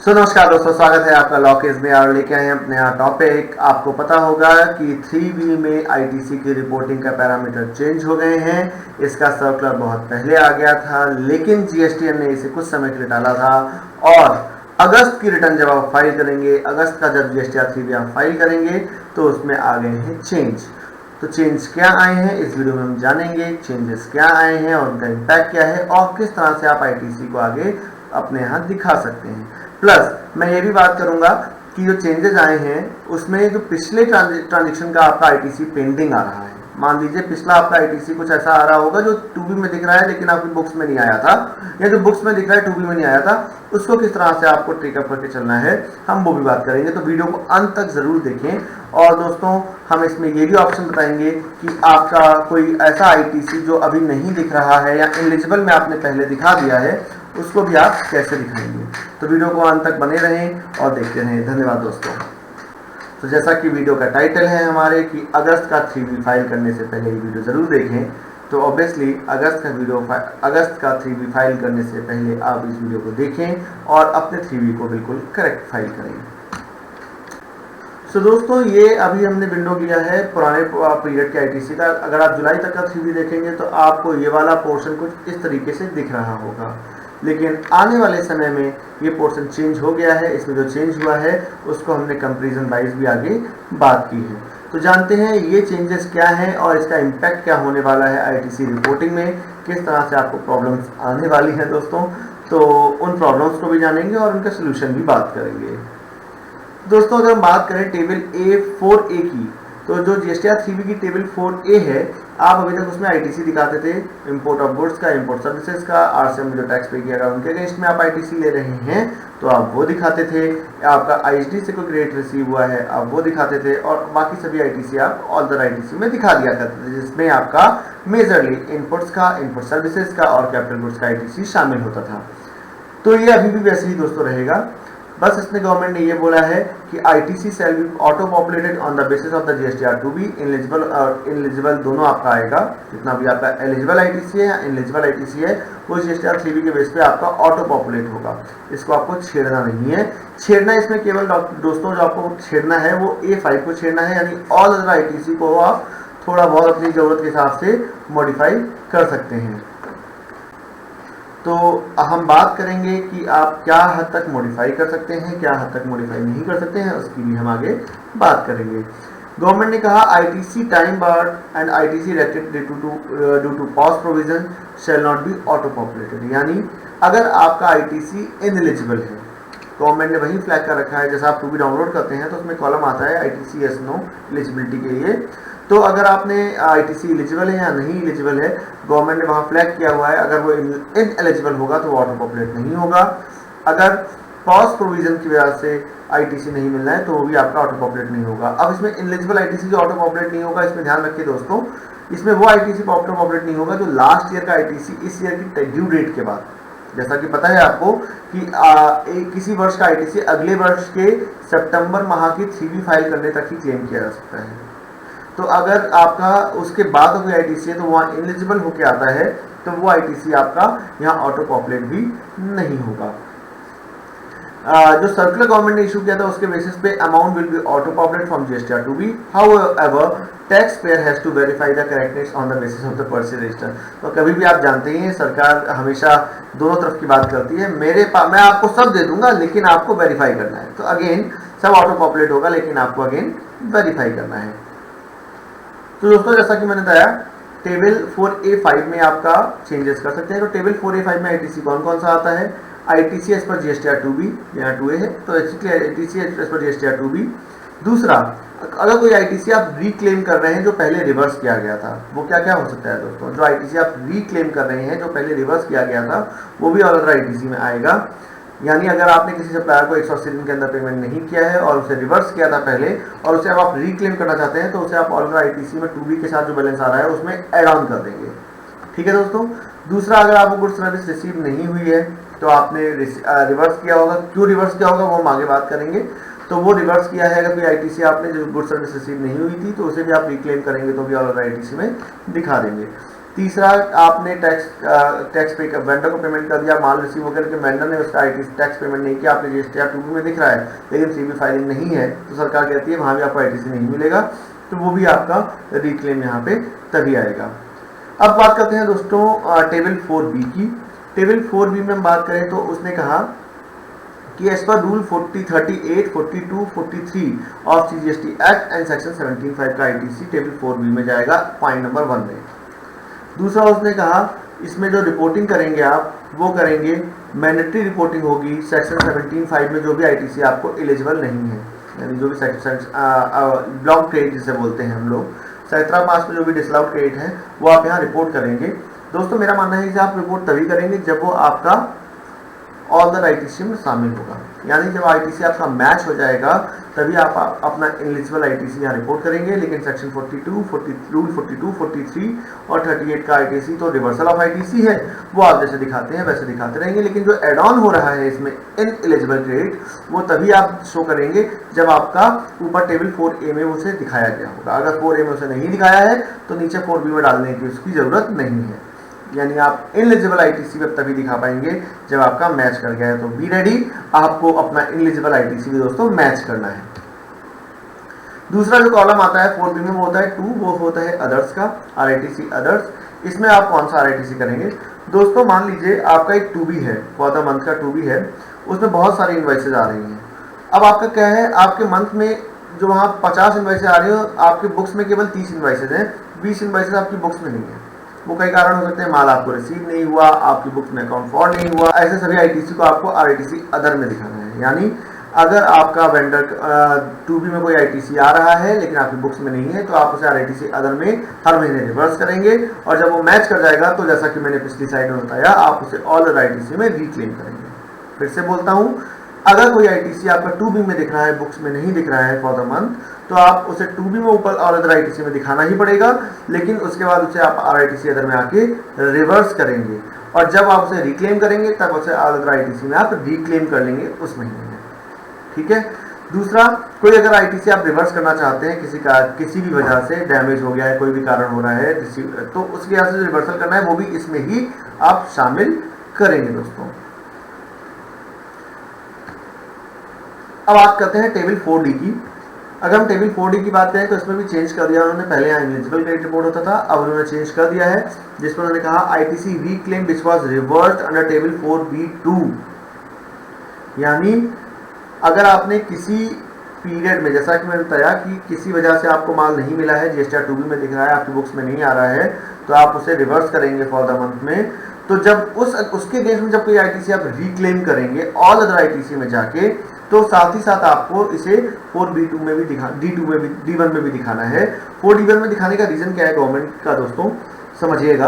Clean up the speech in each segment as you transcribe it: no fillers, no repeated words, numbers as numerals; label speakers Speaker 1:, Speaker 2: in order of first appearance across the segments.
Speaker 1: नमस्कार दोस्तों, स्वागत है आपका लॉकेज में। और लेके आए हैं अपने यहाँ टॉपिक। आपको पता होगा कि 3B में आईटीसी की रिपोर्टिंग का पैरामीटर चेंज हो गए हैं। इसका सर्कुलर बहुत पहले आ गया था, लेकिन जीएसटीएन ने इसे कुछ समय के लिए टाला था। और अगस्त की रिटर्न जब आप फाइल करेंगे, अगस्त का जब जीएसटीआर 3B आप फाइल करेंगे तो उसमें आ गए हैं चेंज। तो चेंज क्या आए हैं इस वीडियो में हम जानेंगे। चेंजेस क्या आए हैं और उनका इम्पैक्ट क्या है और किस तरह से आप आईटीसी को आगे अपने यहाँ दिखा सकते हैं। प्लस मैं ये भी बात करूंगा कि जो चेंजेस आए हैं उसमें जो पिछले ट्रांजेक्शन का आपका आईटीसी पेंडिंग आ रहा है। मान लीजिए पिछला आपका आईटीसी कुछ ऐसा आ रहा होगा जो 2B में दिख रहा है लेकिन आपकी बुक्स में नहीं आया था, या जो बुक्स में दिख रहा है 2B में नहीं आया था, उसको किस तरह से आपको ट्रिकअप करके चलना है हम वो भी बात करेंगे। तो वीडियो को अंत तक जरूर देखें। और दोस्तों हम इसमें ये भी ऑप्शन बताएंगे कि आपका कोई ऐसा आईटीसी जो अभी नहीं दिख रहा है या एलिजिबल में आपने पहले दिखा दिया है, उसको भी आप कैसे दिखाएंगे। तो वीडियो को अंत तक बने रहें और देखते रहें। धन्यवाद दोस्तों। तो जैसा कि वीडियो का टाइटल है हमारे कि अगस्त का 3B फाइल करने से पहले ये वीडियो ज़रूर देखें, तो ऑब्वियसली अगस्त का 3B फाइल करने से पहले आप इस वीडियो को देखें और अपने 3B को बिल्कुल करेक्ट फाइल करें। दोस्तों ये अभी हमने विंडो लिया है पुराने पीरियड के आईटीसी का। अगर आप जुलाई तक का 3B देखेंगे तो आपको ये वाला पोर्शन कुछ इस तरीके से दिख रहा होगा, लेकिन आने वाले समय में ये पोर्शन चेंज हो गया है। इसमें जो चेंज हुआ है उसको हमने कंपैरिजन वाइज भी आगे बात की है। तो जानते हैं ये चेंजेस क्या हैं और इसका इम्पैक्ट क्या होने वाला है आईटीसी रिपोर्टिंग में, किस तरह से आपको प्रॉब्लम्स आने वाली हैं दोस्तों। तो उन प्रॉब्लम्स को भी जानेंगे और उनका सोल्यूशन भी बात करेंगे। दोस्तों अगर हम बात करें टेबल A4A की, तो जो जीएसटीआर 3B की टेबल 4A है, आप अभी तक उसमें आईटीसी दिखाते थे इंपोर्ट ऑफ गुड्स का, इंपोर्ट सर्विसेज का, आरसीएम जो टैक्स पे किया गया उनके अगेंस्ट में आप आईटीसी ले रहे हैं तो आप वो दिखाते थे। आपका आईएसडी से कोई क्रेडिट रिसीव हुआ है आप वो दिखाते थे, और बाकी सभी आईटीसी आप ऑल द आईटीसी में दिखा दिया करते थे, जिसमें आपका मेजरली इनपुट्स का, इनपुट सर्विसेज का और कैपिटल गुड्स का आईटीसी शामिल होता था। तो ये अभी भी वैसे ही दोस्तों रहेगा। बस इसमें गवर्नमेंट ने ये बोला है कि ITC shall be auto populated on the basis of the GSTR 2B। Eligible और इनएलिजिबल दोनों आपका आएगा। जितना भी आपका एलिजिबल आईटीसी है या इनएलिजिबल आईटीसी है वो जीएसटीआर 3B के बेस पे आपका ऑटो पॉपुलेट होगा। इसको आपको छेड़ना नहीं है। छेड़ना इसमें केवल दोस्तों जो आपको छेड़ना है वो A5 को छेड़ना है, यानी ऑल अदर आईटीसी को आप थोड़ा बहुत अपनी जरूरत के हिसाब से मॉडिफाई कर सकते हैं। तो हम बात करेंगे कि आप क्या हद तक मॉडिफाई कर सकते हैं, क्या हद तक मॉडिफाई नहीं कर सकते हैं, उसकी भी हम आगे बात करेंगे। गवर्नमेंट ने कहा ITC time barred and ITC rejected due to POS provision shall not be auto populated. यानी अगर आपका आईटीसी इनएलिजिबल है, गवर्नमेंट ने वही फ्लैग कर रखा है। जैसा आप 2B डाउनलोड करते हैं तो उसमें कॉलम आता है आईटीसी यस नो एलिजिबिलिटी के लिए। तो अगर आपने आईटीसी एलिजिबल है या नहीं एलिजिबल है, गवर्नमेंट ने वहाँ फ्लैग किया हुआ है। अगर वो इनएलिजिबल होगा तो वो ऑटो पॉपुलेट नहीं होगा। अगर पॉज प्रोविजन की वजह से आईटीसी नहीं मिलना है तो वो भी आपका ऑटो पॉपुलेट नहीं होगा। अब इसमें इनएलिजिबल आईटीसी जो ऑटो पॉपुलेट नहीं होगा, इसमें ध्यान रखिए दोस्तों, इसमें वो आईटीसी ऑटो पॉपुलेट नहीं होगा जो लास्ट ईयर का आईटीसी इस ईयर की ड्यू डेट के बाद, जैसा कि पता है आपको कि किसी वर्ष का आईटीसी अगले वर्ष के सितंबर माह की 3B फाइल करने तक ही क्लेम किया जा सकता है। तो अगर आपका उसके बाद कोई आईटीसी है तो वहाँ इनएलिजिबल होके आता है तो वो आईटीसी आपका यहाँ ऑटो पॉपुलेट भी नहीं होगा। जो सर्कुलर गवर्नमेंट ने इशू किया था उसके बेसिस पे amount will be auto populate from GSTR 2B। However tax payer has to verify the correctness on the basis of the purchase register. तो कभी भी आप जानते ही हैं सरकार हमेशा दोनों तरफ की बात करती है। मैं आपको सब दे दूंगा लेकिन आपको वेरीफाई करना है। तो अगेन सब ऑटो पॉपुलेट होगा लेकिन आपको अगेन वेरीफाई करना है। तो दोस्तों जैसा कि मैंने बताया टेबल 4A5 में आपका चेंजेस कर सकते हैं। तो टेबल 4A5 में आईटीसी कौन कौन सा आता है? ITC as per GSTR 2B, यहाँ 2A है तो ITC as per GSTR 2B। दूसरा, अगर कोई आईटीसी आप रीक्लेम कर रहे हैं जो पहले रिवर्स किया गया था, वो क्या क्या हो सकता है दोस्तों? जो आईटीसी आप रीक्लेम कर रहे हैं जो पहले रिवर्स किया गया था वो भी ऑल अदर आईटीसी में आएगा। यानी अगर आपने किसी सप्लायर को 180 दिन के अंदर पेमेंट नहीं किया है और उसे रिवर्स किया था पहले और उसे अब आप रीक्लेम करना चाहते हैं तो उसे आप ऑल अदर आईटीसी में 2B के साथ जो बैलेंस आ रहा है उसमें ऐड ऑन कर देंगे। ठीक है दोस्तों। दूसरा, अगर आपको गुड्स सर्विस रिसीव नहीं हुई है तो आपने रिवर्स किया होगा। क्यों रिवर्स किया होगा वो हम आगे बात करेंगे। तो वो रिवर्स किया है अगर कोई आईटीसी आपने जो गुड्स सर्विस रिसीव नहीं हुई थी तो उसे भी आप रिक्लेम करेंगे तो भी ऑल अदर आईटीसी में दिखा देंगे। तीसरा, आपने टैक्स पे वेंडर को पेमेंट कर दिया, माल रिसीव होकर के वेंडर ने उसका आईटीसी टैक्स पेमेंट नहीं किया, आपने जीएसटी 2B में दिख रहा है लेकिन 3B फाइलिंग नहीं है, तो सरकार कहती है वहाँ भी आपको आईटीसी नहीं मिलेगा, तो वो भी आपका रिक्लेम यहाँ पे तभी आएगा। अब बात करते हैं दोस्तों टेबल 4B की। टेबल 4B में हम बात करें तो उसने कहा कि as per rule 38, 42, 43 of GST act and section 17(5) का आईटीसी टेबल 4B में जाएगा पॉइंट नंबर 1 में। दूसरा, उसने कहा इसमें जो रिपोर्टिंग करेंगे आप वो करेंगे मैंडेटरी रिपोर्टिंग होगी, सेक्शन 17(5) में जो भी आईटीसी आपको एलिजिबल नहीं है, यानी जो भी सेक्शन ब्लॉक क्रेडिट जिसे बोलते हैं हम लोग, 17(5) में जो भी डिसअलाउड क्रेडिट है वो आप यहाँ रिपोर्ट करेंगे। दोस्तों मेरा मानना है कि आप रिपोर्ट तभी करेंगे जब वो आपका ऑल द आईटीसी में शामिल होगा, यानी जब आईटीसी आपका मैच हो जाएगा तभी आप अपना एलिजिबल आईटीसी यहाँ रिपोर्ट करेंगे। लेकिन सेक्शन 42, रूल 42, 43 और 38 का आईटीसी तो रिवर्सल ऑफ आईटीसी है, वो आप जैसे दिखाते हैं वैसे दिखाते रहेंगे, लेकिन जो एड ऑन हो रहा है इसमें इन एलिजिबल क्रेडिट वो तभी आप शो करेंगे जब आपका ऊपर टेबल 4A में उसे दिखाया गया होगा। अगर 4A में उसे नहीं दिखाया है तो नीचे 4B में डालने की उसकी ज़रूरत नहीं है, यानी आप इनएलिजिबल आईटीसी वेब तभी दिखा पाएंगे जब आपका मैच कर गया है। तो बी रेडी, आपको अपना इनएलिजिबल आईटीसी भी दोस्तों मैच करना है। दूसरा जो कॉलम आता है 4B में वो होता है 2, वो होता है अदर्स का, आरआईटीसी अदर्स। इसमें आप कौन सा आरआईटीसी करेंगे दोस्तों? मान लीजिए आपका एक 2B है, फॉर द मंथ का 2B है, उसमें बहुत सारी इन्वाइसेज आ रही हैं। अब आपका क्या है, आपके मंथ में जो वहाँ 50 इन्वाइसेज आ रही हो, आपके बुक्स में केवल 30 इन्वाइसेज हैं, 20 इन्वाइसेज आपकी बुक्स में नहीं है। वो कई कारण हो सकते हैं, माल आपको रिसीव नहीं हुआ, आपकी बुक्स में अकाउंट फॉर्ड नहीं हुआ, ऐसे सभी आईटीसी को आपको आरआईटीसी अदर में दिखाना है। यानी अगर आपका वेंडर 2B में कोई आईटीसी आ रहा है लेकिन आपकी बुक्स में नहीं है तो आप उसे आरआईटीसी अदर में हर महीने रिवर्स करेंगे, और जब वो मैच कर जाएगा तो जैसा कि मैंने पिछली स्लाइड में बताया आप उसे ऑल अदर आईटीसी में रिक्लेम करेंगे। फिर से बोलता हूँ, अगर कोई आईटीसी आपका 2B में दिख रहा है, बुक्स में नहीं दिख रहा है फॉर द मंथ, तो आप उसे 2B में ऊपर और अदर आईटीसी में दिखाना ही पड़ेगा, लेकिन उसके बाद उसे आप आरआईटीसी अदर में आके रिवर्स करेंगे, और जब आप उसे रिक्लेम करेंगे तब उसे अदर आईटीसी में आप रिक्लेम कर लेंगे उस महीने में। ठीक है। दूसरा, कोई अगर आईटीसी आप रिवर्स करना चाहते हैं, किसी भी वजह से डैमेज हो गया है, कोई भी कारण हो रहा है, तो उसके यहाँ से जो रिवर्सल करना है वो भी इसमें ही आप शामिल करेंगे दोस्तों। अब बात करते हैं टेबल 4D की। अगर हम टेबल 4D की बात करें तो इसमें भी चेंज कर दिया उन्होंने। पहले यहाँ इनएलिजिबल क्रेडिट रिपोर्ट होता था, अब उन्होंने चेंज कर दिया है, जिस पर उन्होंने कहा ITC reclaim which was reversed under table 4B2। यानी अगर आपने किसी पीरियड में, जैसा कि मैंने बताया कि किसी वजह से आपको माल नहीं मिला है, जीएसटी 2B में दिख रहा है, आपकी बुक्स में नहीं आ रहा है, तो आप उसे रिवर्स करेंगे फॉर द मंथ में। तो जब उसके केस में जब कोई आईटीसी आप रिक्लेम करेंगे ऑल अदर आईटीसी में जाके, तो साथ ही साथ आपको इसे 4B2 में भी D2 में भी, D1 में भी दिखाना है। 4D1 में दिखाने का रीजन क्या है गवर्नमेंट का दोस्तों, समझिएगा।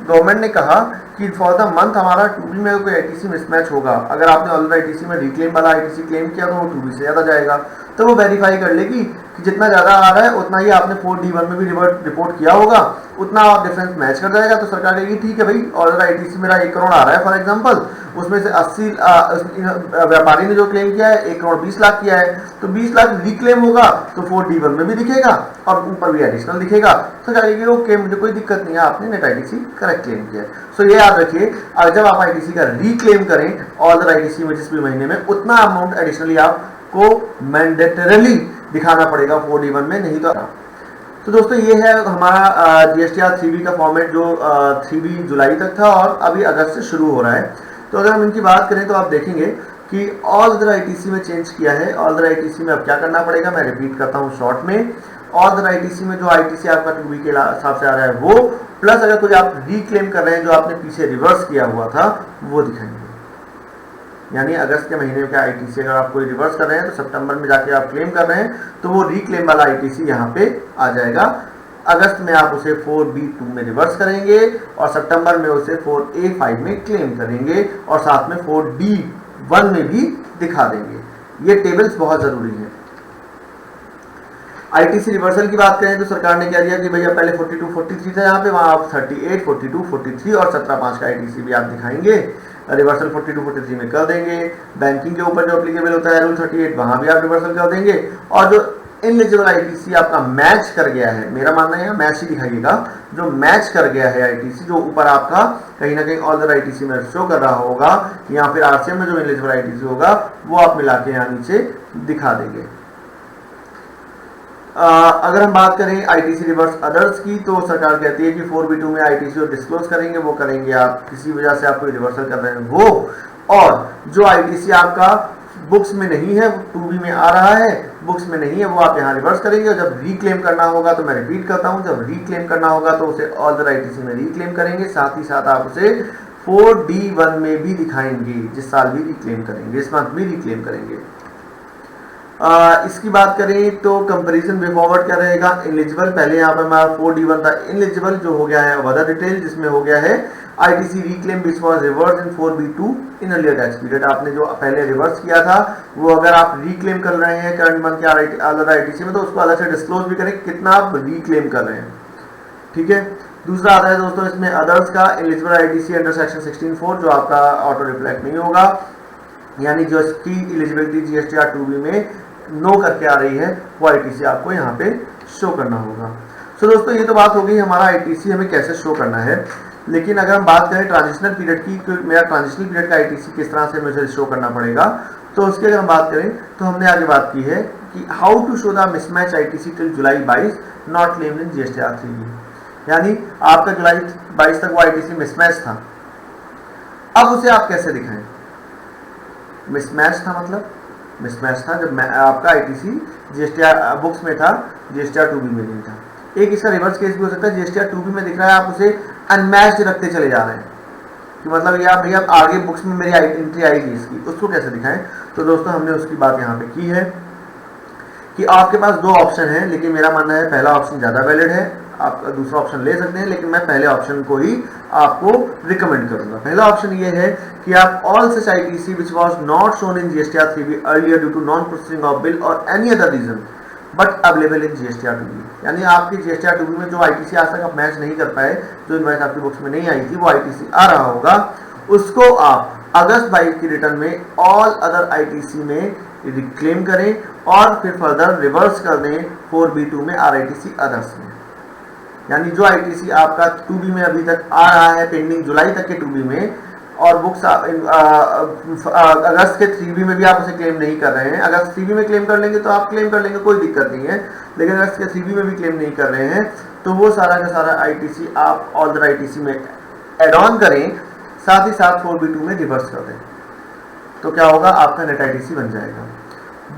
Speaker 1: गवर्नमेंट ने कहा कि फॉर द मंथ हमारा 2B में कोई आईटीसी मिसमैच होगा, अगर आपने ऑलरेडी आईटीसी में रिक्लेम वाला आईटीसी क्लेम किया तो वो 2B से ज़्यादा जाएगा, तो वो वेरीफाई कर लेगी कि जितना ज़्यादा आ रहा है उतना ही आपने 4D1 में भी रिपोर्ट किया होगा, उतना आप डिफरेंस मैच कर जाएगा। तो सरकार कहेगी ठीक है भाई, ऑलरेडी आईटीसी मेरा 1 करोड़ आ रहा है फॉर एग्जांपल, उसमें से 80 व्यापारी ने जो क्लेम किया है 1 करोड़ 20 लाख किया है, तो 20 लाख रिक्लेम होगा तो 4D1 में भी दिखेगा और ऊपर भी एडिशनल दिखेगा। तो कहेगी ओके मुझे कोई दिक्कत नहीं है, आपने नेट आईटीसी करेक्ट क्लेम किया है। सो ये याद रखिए, जब आप आईटीसी का रिक्लेम करें ऑल अदर आईटीसी में जिस भी महीने में, उतना अमाउंट एडिशनली आपको मैंडेटरली दिखाना पड़ेगा 4D1 में, नहीं तो दोस्तों ये है हमारा जीएसटीआर 3B का फॉर्मेट जो 3B जुलाई तक था और अभी अगस्त से शुरू हो रहा है। तो अगर हम इनकी बात करें तो आप देखेंगे कि ऑल अदर आईटीसी में चेंज किया है। ऑल अदर आईटीसी में अब क्या करना पड़ेगा, मैं रिपीट करता हूँ शॉर्ट में। ऑल अदर आईटीसी में जो आईटीसी आपका 2B के हिसाब से आ रहा है वो, प्लस अगर कुछ आप रिक्लेम कर रहे हैं जो आपने पीछे रिवर्स किया हुआ था वो दिखाएंगे। यानी अगस्त के महीने का आईटीसी अगर आप कोई रिवर्स कर रहे हैं तो सितंबर में जाके आप क्लेम कर रहे हैं तो वो रिक्लेम वाला आईटीसी यहाँ पे आ जाएगा। अगस्त में आप उसे 4B2 में रिवर्स करेंगे और सितंबर में उसे 4A5 में क्लेम करेंगे और साथ में 4D1 में भी दिखा देंगे। ये टेबल्स बहुत जरूरी हैं। आईटीसी रिवर्सल की बात करें तो सरकार ने क्या दिया कि भैया पहले 42, 43 था, यहाँ पे वहाँ आप 38, 42, 43 और 17(5) का आईटीसी भी आप दिखाएंगे। रिवर्सल 42, 43 में कर देंगे। बैंकिंग के ऊपर जो एप्लीकेबल होता है रूल 38, वहाँ भी आप रिवर्सल कर देंगे। और जो इनएलिजिबल आईटीसी आपका मैच कर गया है, मेरा मानना है मैच ही दिखाइएगा, जो मैच कर गया है आईटीसी, जो ऊपर आपका कहीं ना कहीं ऑल अदर आईटीसी में शो कर रहा होगा, या फिर आरसीएम में जो इनएलिजिबल आईटीसी होगा वो आप मिला के यहाँ नीचे दिखा देंगे। अगर हम बात करें आईटीसी रिवर्स अदर्स की, तो सरकार कहती है कि 4B2 में आईटीसी और डिस्क्लोज करेंगे, वो करेंगे आप किसी वजह से आपको रिवर्सल कर रहे हैं वो, और जो आईटीसी आपका बुक्स में नहीं है, 2B में आ रहा है, बुक्स में नहीं है, वो आप यहाँ रिवर्स करेंगे। जब रीक्लेम करना होगा, तो मैं रिपीट करता हूँ, जब रीक्लेम करना होगा तो उसे ऑल अदर आईटीसी में रीक्लेम करेंगे, साथ ही साथ आप उसे 4D1 में भी दिखाएंगे, जिस साल भी रिक्लेम करेंगे, इस मंथ भी रिक्लेम करेंगे। इसकी बात करें तो कंपैरिजन वे फॉरवर्ड क्या रहेगा, एलिजिबल, पहले यहाँ पर हमारा 4D1 था, एलिजिबल जो हो गया है अदर डिटेल, जिसमें हो गया है ITC reclaim which was reverse in 4B2 in earlier tax period. आपने जो पहले रिवर्स किया था वो अगर आप रीक्लेम कर रहे हैं करंट मंथ के अदर आईटीसी में, तो उसको अलग से डिस्क्लोज भी करें कितना आप रीक्लेम कर रहे हैं, ठीक है। दूसरा आता है दोस्तों इसमें अदर्स का, एलिजिबल आईटीसी अंडर सेक्शन 16(4) जो आपका ऑटो रिफ्लेक्ट नहीं होगा, यानी जो इसकी एलिजिबिलिटी जीएसटीआर 2B में नो करके आ रही है वो आईटीसी आपको यहाँ पे शो करना होगा। सो दोस्तों ये तो बात हो गई हमारा आईटीसी हमें कैसे शो करना है, लेकिन अगर हम बात करें ट्रांजिशनल पीरियड की, तो मेरा ट्रांजिशनल पीरियड का आईटीसी किस तरह से मुझे शो करना पड़ेगा, तो उसकी अगर हम बात करें तो हमने आगे बात की है कि how to show the mismatch ITC till July 22 not claimed in GSTR 3B, यानी आपका जुलाई 22 तक वो आईटीसी मिसमैच था, अब उसे आप कैसे दिखाएं। मिसमैच था मतलब मिसमैच था जब आपका आईटीसी जीएसटीआर बुक्स में था, जीएसटीआर 2B में नहीं था। एक इसका रिवर्स केस भी हो सकता है, जीएसटीआर 2B में दिख रहा है, आप उसे अनमैच्ड रखते चले जा रहे हैं कि मतलब या भैया आगे बुक्स में मेरी एंट्री आएगी इसकी, उसको कैसे दिखाएं। तो दोस्तों हमने उसकी बात यहाँ पे की है कि आपके पास दो ऑप्शन है, लेकिन मेरा मानना है पहला ऑप्शन ज़्यादा वैलिड है, आप दूसरा ऑप्शन ले सकते हैं, लेकिन मैं पहले ऑप्शन को ही आपको रिकमेंड करूंगा। पहला ऑप्शन ये है कि आप all such ITC which was not shown in GSTR 3B earlier due to non processing of bill और any other reason but available in GSTR 2B, यानी आपकी जीएसटीआर 2B में जो आईटीसी आज तक आप मैच नहीं कर पाए, जो इनवाइस आपकी बुक्स में नहीं आई थी, वो आईटीसी आ रहा होगा, उसको आप अगस्त 22 की रिटर्न में ऑल अदर आईटीसी में रिक्लेम करें और फिर फर्दर रिवर्स कर दें 4B2 में आरआईटीसी अदर्स में। यानी जो आईटीसी आपका 2B में अभी तक आ रहा है पेंडिंग जुलाई तक के 2B में, और बुक्स अगस्त के 3B में भी आप उसे क्लेम नहीं कर रहे हैं, अगस्त 3B में क्लेम कर लेंगे तो आप क्लेम कर लेंगे, कोई दिक्कत नहीं है, लेकिन अगस्त के 3B में भी क्लेम नहीं कर रहे हैं, तो वो सारा का सारा आईटीसी आप ऑल अदर आईटीसी में एड ऑन करें, साथ ही साथ 4B2 में रिवर्स कर दें, तो क्या होगा, आपका नेट आईटीसी बन जाएगा।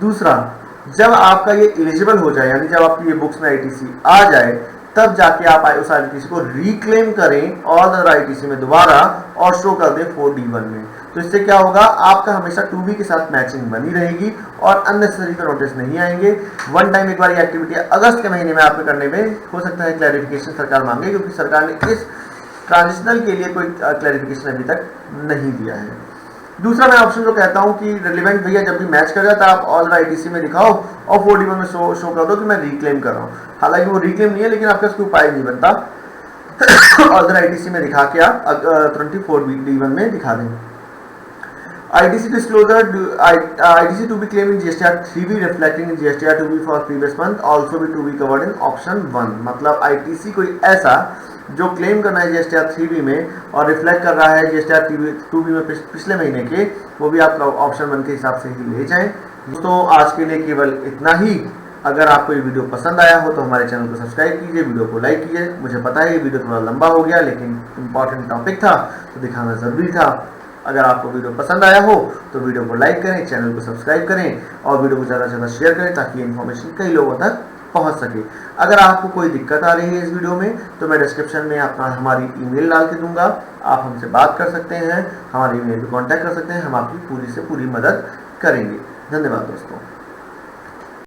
Speaker 1: दूसरा, जब आपका ये एलिजिबल हो जाए, यानी जब आपकी ये बुक्स में आईटीसी आ जाए, तब जाके आप उस आईटीसी को रिक्लेम करें ऑल अदर आईटीसी में दोबारा और शो कर दें 4D1 में। तो इससे क्या होगा, आपका हमेशा 2B के साथ मैचिंग बनी रहेगी और अननेसेसरी का नोटिस नहीं आएंगे। वन टाइम एक बार ये एक्टिविटी अगस्त के महीने में आपके करने में हो सकता है क्लैरिफिकेशन सरकार मांगे, क्योंकि सरकार ने इस ट्रांजिशनल के लिए कोई क्लैरिफिकेशन अभी तक नहीं दिया है। दूसरा मैं ऑप्शन जो कहता हूं कि रिलेवेंट भैया जब भी मैच कर जाता है आप ऑल आईटीसी में दिखाओ और 4D1 में शो कर दो कि मैं रिक्लेम कर रहा हूं। हालांकि वो रिक्लेम नहीं है, लेकिन आपका इसको उपाय नहीं बनता, ऑल आईटीसी में दिखा के आप तुरंत 4D1 में दिखा दें। ITC disclosure, ITC to be claimed in GSTR 3B reflecting in GSTR 2B for previous month also be to be covered in option 1। मतलब ITC कोई ऐसा जो क्लेम करना है GSTR 3B में और रिफ्लेक्ट कर रहा है GSTR 2B में पिछले महीने के, वो भी आप ऑप्शन 1 के हिसाब से ही ले जाएं। दोस्तों आज के लिए केवल इतना ही। अगर आपको ये वीडियो पसंद आया हो तो हमारे चैनल को सब्सक्राइब कीजिए, वीडियो को लाइक कीजिए। मुझे पता है ये वीडियो थोड़ा लंबा हो गया, लेकिन इंपॉर्टेंट टॉपिक था तो दिखाना ज़रूरी था। अगर आपको वीडियो पसंद आया हो तो वीडियो को लाइक करें, चैनल को सब्सक्राइब करें और वीडियो को ज़्यादा से ज़्यादा शेयर करें ताकि ये इन्फॉर्मेशन कई लोगों तक पहुंच सके। अगर आपको कोई दिक्कत आ रही है इस वीडियो में तो मैं डिस्क्रिप्शन में अपना हमारी ईमेल डाल के दूंगा, आप हमसे बात कर सकते हैं, हमारी ईमेल पर कॉन्टैक्ट कर सकते हैं, हम आपकी पूरी से पूरी मदद करेंगे। धन्यवाद दोस्तों।